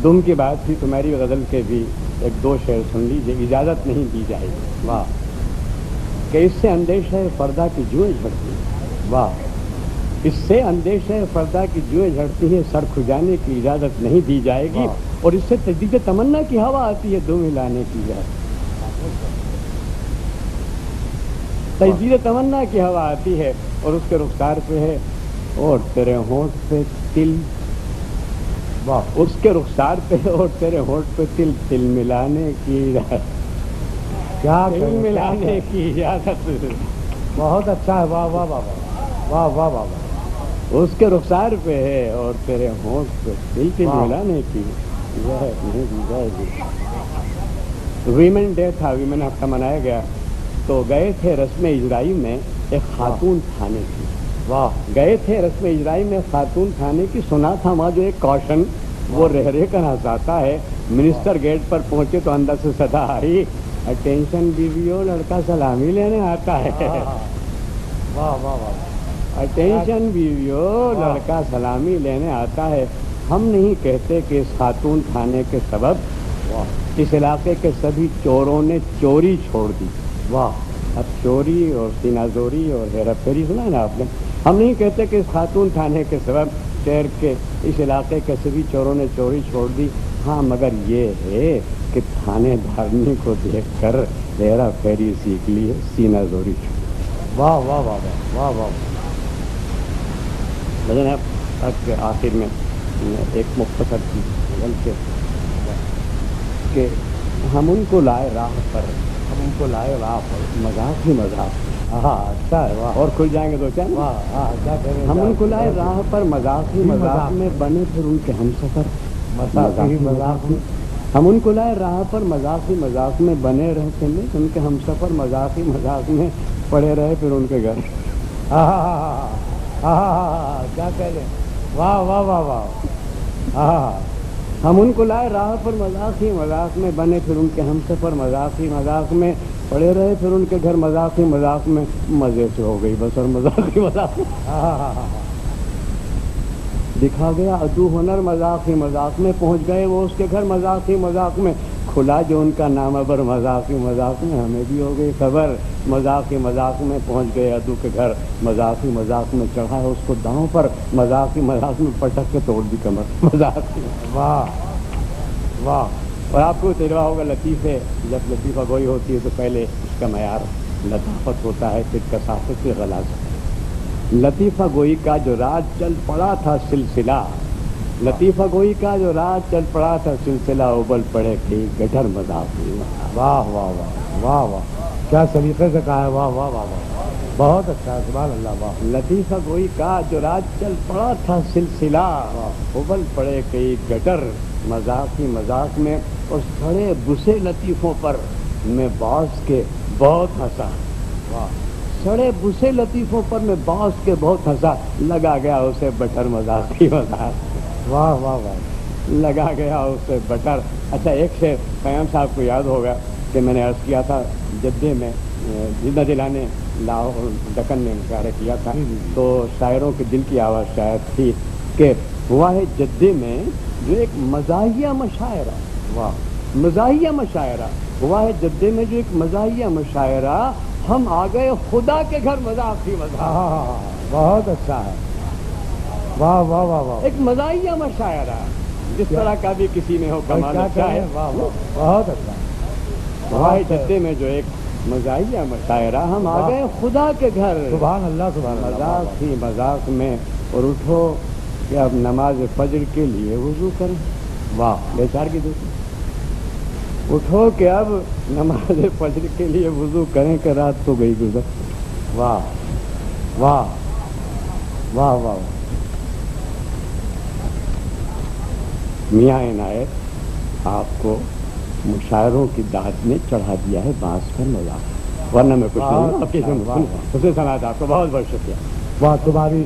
دم کی بات تھی، تمہاری غزل کے بھی ایک دو شعر سن لیجیے، اجازت نہیں دی جائے گی۔ واہ کہ اس سے اندیشہ فردا کی جوئیں جھڑتی، واہ اس سے اندیشہ فردا کی جوئیں جھڑتی ہے، سر کھجانے کی اجازت نہیں دی جائے گی، اور اس سے تجدید تمنا کی ہوا آتی ہے، دو ملانے کی اجازت، تجدید تمنا کی ہوا آتی ہے، اور اس کے رخسار پہ ہے اور تیرے ہونٹ پہ تل، واہ اس کے رخسار پہ اور تیرے ہونٹ پہ تل، تل ملانے کی اجازت، کیا تل ملانے کی اجازت، بہت اچھا ہے، واہ واہ واہ واہ واہ واہ واہ اس کے رخسار پہ ہے اور تیرے ہونٹ پہ تل، تل واہ۔ ملانے کی اجازت نہیں دی جائے گی۔ ویمن ڈے تھا، ویمن ہفتہ منایا گیا، تو گئے تھے رسم اجرائی میں ایک خاتون تھانے کی، واہ گئے تھے رسم اجرائی میں خاتون تھانے کی، سنا تھا وہاں جو ایک کوشن وہ رہ رہ کر ہنساتا ہے، منسٹر گیٹ پر پہنچے تو اندر سے صدا آئی، اٹینشن بیویو، لڑکا سلامی لینے آتا ہے، واہ واہ واہ اٹینشن بیویو، لڑکا سلامی لینے آتا ہے۔ ہم نہیں کہتے کہ اس خاتون تھانے کے سبب اس علاقے کے سبھی چوروں نے چوری چھوڑ دی، واہ اب چوری اور سینہ زوری اور ہیرا پھیری سنا ہے نا آپ نے، ہم نہیں کہتے کہ اس خاتون تھانے کے سبب شہر کے اس علاقے کے سبھی چوروں نے چوری چھوڑ دی، ہاں مگر یہ ہے کہ تھانے دارنی کو دیکھ کر ہیرا پھیری سیکھ لی ہے، سینہ زوری چھوڑ دی۔ واہ واہ واہ واہ واہ لیکن اب کے آخر میں ایک مختصر کی غزل کے کہ ہم ان کو لائے راہ پر، ہم ان کو لائے راہ پر، مذاق ہی مذاق، ہاں اچھا ہے، واہ اور کھل جائیں گے دو چار، واہ ہاں کیا کہہ رہے ہیں، ہم ان کو لائے راہ پر مذاق ہی مذاق میں بنے پھر ان کے ہم سفر، مذاق ہی مذاق میں، ہم ان کو لائے راہ پر مذاق ہی مذاق میں بنے رہتے ہیں، ان کے ہم سفر مذاق ہی مذاق میں پڑے رہے پھر ان کے گھر، ہاں ہاں ہاں کیا کہہ رہے ہیں، واہ واہ واہ واہ ہاں ہم ان کو لائے راہ پر مذاق ہی مذاق میں بنے پھر ان کے ہم سفر مذاق ہی مذاق میں پڑے رہے پھر ان کے گھر، مذاق ہی مذاق میں مزے سے ہو گئی بس، اور مذاق ہی مذاق میں دکھا گیا ادو ہنر، مذاق ہی مذاق میں پہنچ گئے وہ اس کے گھر، مذاق ہی مذاق میں کھلا جو ان کا نام ابر، مذاق ہی مذاق میں ہمیں بھی ہو گئی خبر، مذاق ہی مذاق میں پہنچ گئے ادو کے گھر، مذاق ہی مذاق میں چڑھا ہے اس کو داؤں پر، مذاق ہی مذاق میں پٹک کے توڑ دی کمر، مذاق ہی واہ واہ اور آپ کو تجربہ ہوگا لطیفے، جب لطیفہ گوئی ہوتی ہے تو پہلے اس کا معیار لطافت ہوتا ہے، پھر کثافت سے غلاظت۔ لطیفہ گوئی کا جو راج چل پڑا تھا سلسلہ، لطیفہ گوئی کا جو راج چل پڑا تھا سلسلہ، ابل پڑے کئی گٹر مذاق ہوئی، واہ واہ واہ واہ واہ کیا سلیقے سے کہا ہے، واہ واہ واہ واہ بہت اچھا ہے، سبحان اللہ، واہ لطیفہ گوئی کا جو راج چل پڑا تھا سلسلہ، ابل پڑے کئی گٹر مذاق ہی مذاق میں، اور سڑے بسے لطیفوں پر میں باز کے بہت ہنسا، واہ سڑے بسے لطیفوں پر میں باز کے بہت ہنسا، لگا گیا اسے بٹر مذاق ہی مذاق، واہ واہ واہ لگا گیا اسے بٹر۔ اچھا ایک شعر قیام صاحب کو یاد ہوگا کہ میں نے عرض کیا تھا جدے میں، جدہ دلانے لاہور دکن میں مشاعرہ کیا تھا، تو شاعروں کے دل کی آواز شاید تھی کہ ہوا ہے جدے میں جو ایک مزاحیہ مشاعرہ، واہ مزاحیہ مشاعرہ ہوا ہے جدے میں جو ایک مزاحیہ مشاعرہ، ہم آ گئے خدا کے گھر، مذاق ہی مذاق، بہت اچھا ہے، واہ واہ واہ واہ ایک مزاحیہ مشاعرہ جس طرح کا بھی کسی میں ہو کمال اچھا ہے، واہ واہ بہت اچھا، ہوا ہے جدے میں جو ایک مزاحیہ مشاعرہ، ہم آ گئے خدا کے گھر، سبحان اللہ سبحان اللہ، مذاق ہی مذاق میں، اور اٹھو کہ اب نماز فجر کے لیے وضو کریں، واہ بے چار کی دوسری، اٹھو کہ اب نماز فجر کے لیے وضو کریں کہ رات تو گئی گزر، واہ واہ واہ واہ میاں عنایت آپ کو مشاعروں کی داد میں چڑھا دیا ہے بانس پر مذاق، ورنہ میں کچھ نہیں، اسے سنا تھا آپ کو، بہت بہت شکریہ۔ واہ تمہاری